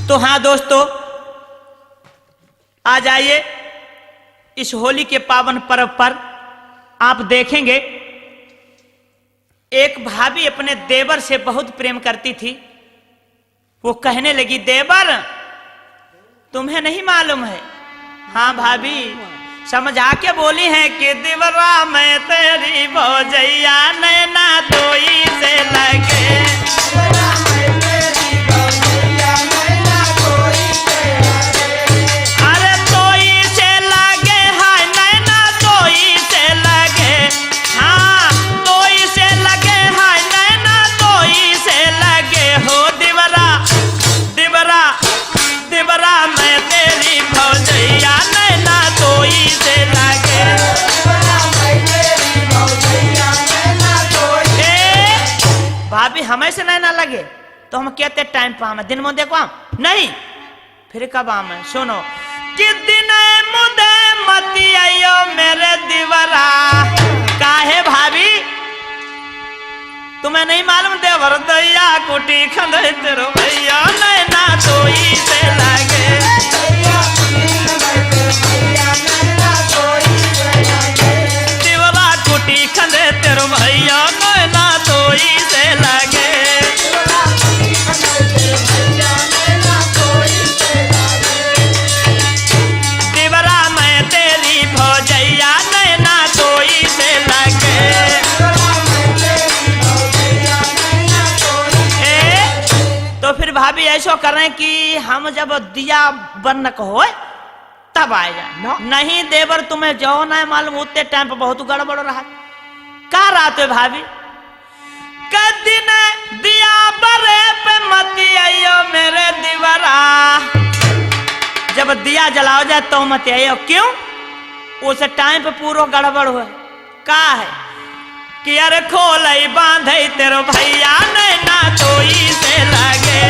तो हाँ दोस्तों, आ जाइए इस होली के पावन पर्व पर। आप देखेंगे एक भाभी अपने देवर से बहुत प्रेम करती थी। वो कहने लगी, देवर तुम्हें नहीं मालूम है? हाँ भाभी, समझा के बोली है कि देवरा मैं तेरी भौजैया, नैना तोई से लगे। अरे तोई से लगे, हाय नैना तोई से लगे। हाँ तोई से लगे, हाय नैना तोई से लगे। हो देवरा देवरा देवरा मैं तेरी भौजैया, नैना तोई से लगे। भाभी हमें से नैना लगे तो हम कहते टाइम पर हम दिन में देखो हम नहीं, फिर कब आम है? सुनो कि दिन मुदे मती आयो मेरे दीवरा। काहे भाभी तुम्हें नहीं मालूम? देवर दैया कुटी खंदे तेरो भैया, नैना तोई से लगे। देवरा कुटी खंदे तेरो भैया, नैना तोई से लगे। देवरा मैं तेरी भौजैया, नैना तोई से लगे। तो फिर भाभी ऐसा करें कि हम जब दिया बन हो तब आए जाए। नहीं देवर तुम्हें जो ना मालूम, उतने टाइम पर बहुत गड़बड़ रहा। का रात है भाभी? दिन दिया बरे पे मती आइयो मेरे दीवरा। जब दिया जलाओ जाए तो मत आइयो। क्यों? उस टाइम पे पूरा गड़बड़ हुआ। का है कि अरे खोलई बांधई तेरो भैया, नैना तोई से लगे।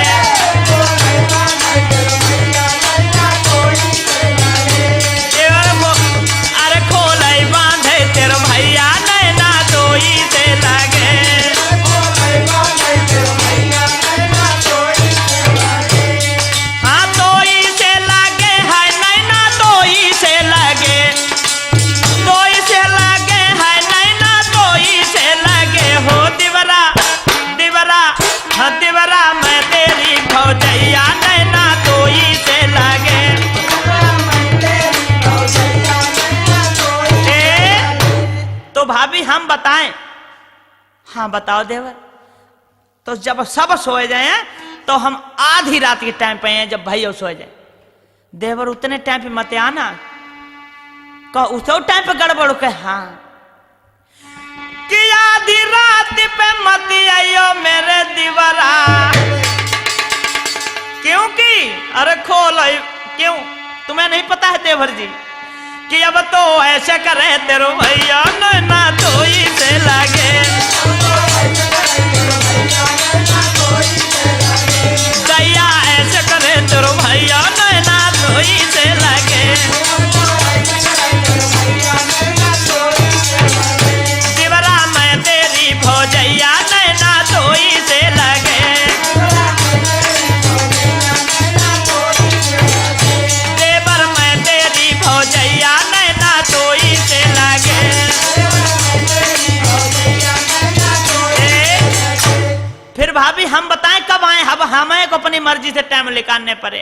अरे खोलई बांधई तेरो भैया, नैना तोई से लगे। हाँ तोई से लगे, है नैना तोई से लगे। तोई से लगे, है नैना तोई से लगे। हो देवरा देवरा, हाँ देवरा मैं तेरी भौजैया, नैना तोई से लगे। तो भाभी हम बताएं? हाँ बताओ देवर। तो जब सब सोए जाए तो हम आधी रात के टाइम पे हैं, जब भैया सोए जाए। देवर उतने टाइम पे मत आना, कहो उस टाइम पे गड़बड़ के। हाँ कि आधी रात पे मत आइयो मेरे दीवरा। क्योंकि अरे खोलो, क्यों तुम्हें नहीं पता है देवर जी कि अब तो ऐसे करे तेरो भैया, नैना तोई से लगे। दैया ऐसे करे तेरो भैया, नैना तोई से लगे। देवरा मैं तेरी भौजैया, नैना तोई से लगे। देवर मैं तेरी भौजैया, नैना तोई से लगे। फिर भाभी हम बताएं कब आए? अब हमें को अपनी मर्जी से टाइम निकालने पड़े।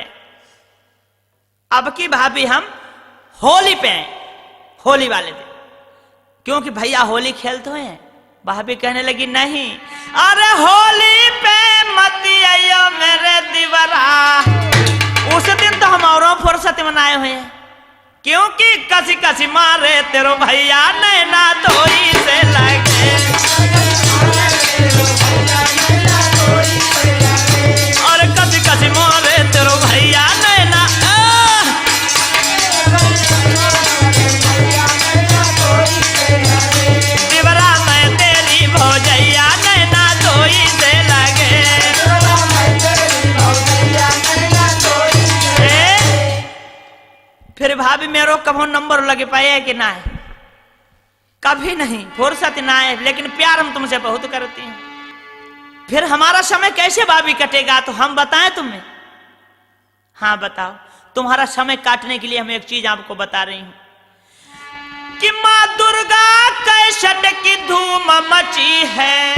अब की भाभी हम होली पे आए, होली वाले दिन, क्योंकि भैया होली खेलते हैं। भाभी कहने लगी नहीं, अरे होली पे मत आइयो मेरे दीवरा। उस दिन तो हम औरों फुर्सत मनाए हुए हैं, क्योंकि कसी कसी मारे तेरो भैया, नैना तोई से लगे। और कसी कसी मारे तेरो भैया, नैना। देवरा मैं तेरी भौजैया, नैना तोई से लगे। फिर भाभी मेरो कभो नंबर लगे पाए कि ना है? कभी नहीं, फुर्सत ना है, लेकिन प्यार हम तुमसे बहुत करती हैं। फिर हमारा समय कैसे भाभी कटेगा? तो हम बताएं तुम्हें, हाँ बताओ, तुम्हारा समय काटने के लिए हम एक चीज आपको बता रही हूं कि माँ दुर्गा कैसेट की धूम मची है।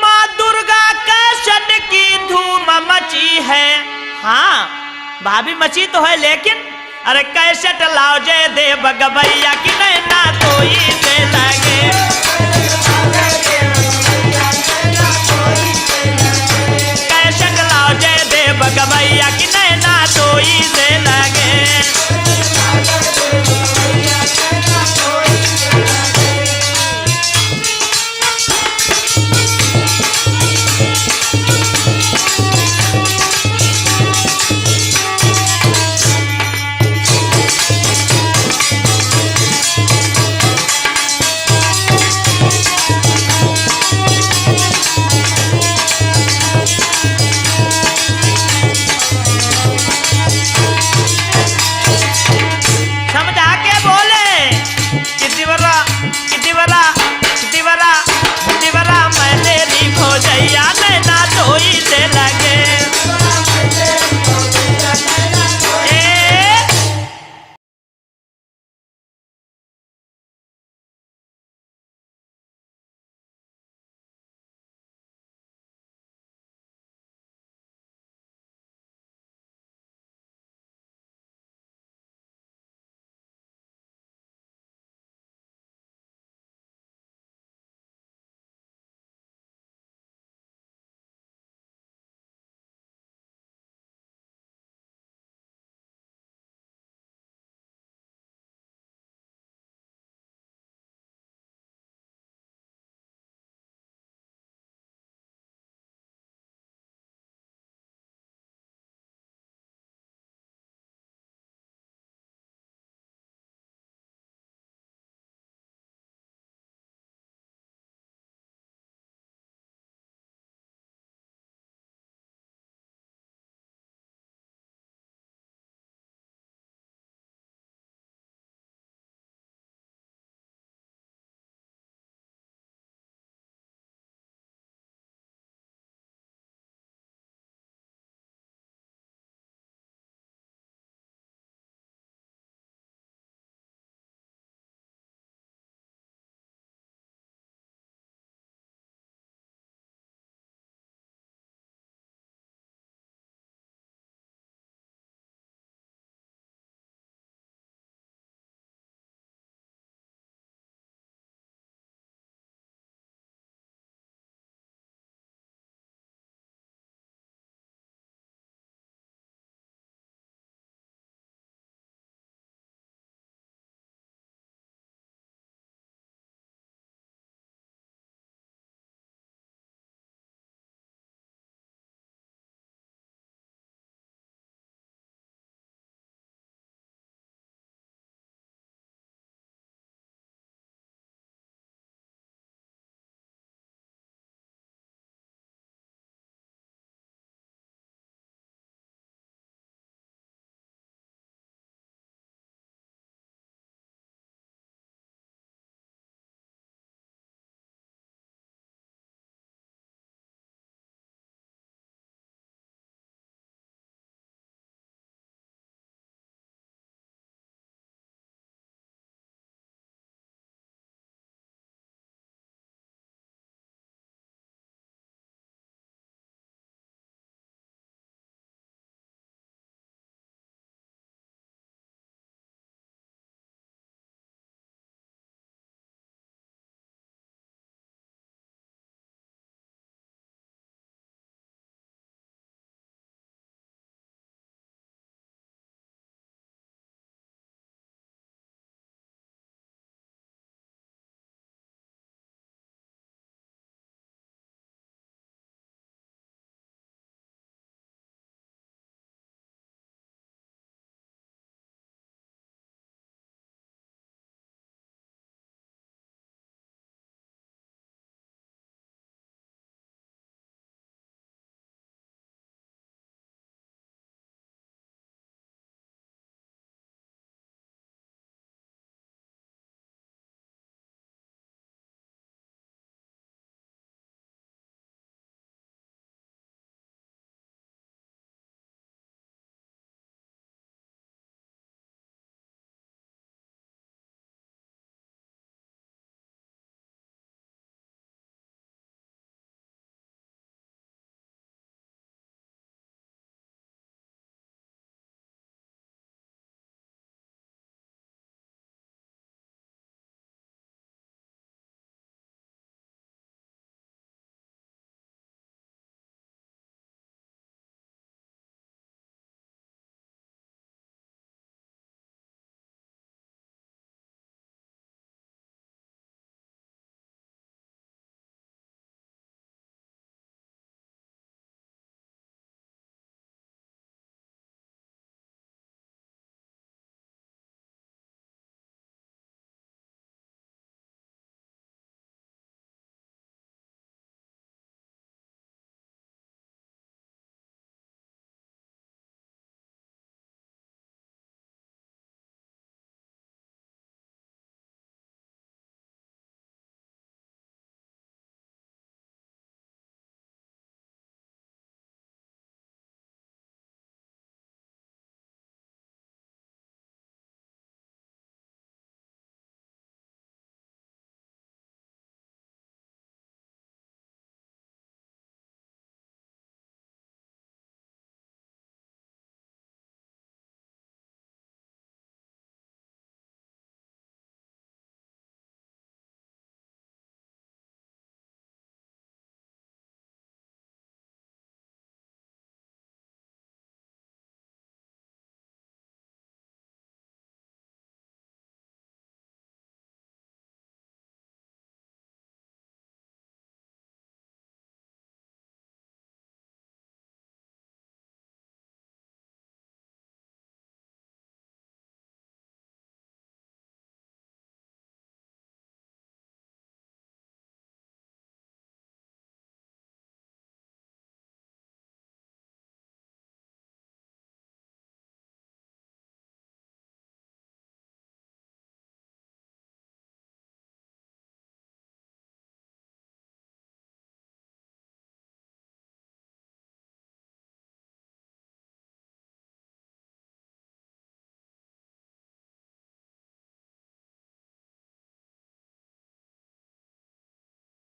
माँ दुर्गा कैसेट की धूम मची है। हाँ भाभी मची तो है, लेकिन अरे कैसेट लाओ जय देव गबैया की नैना कोई से लगे।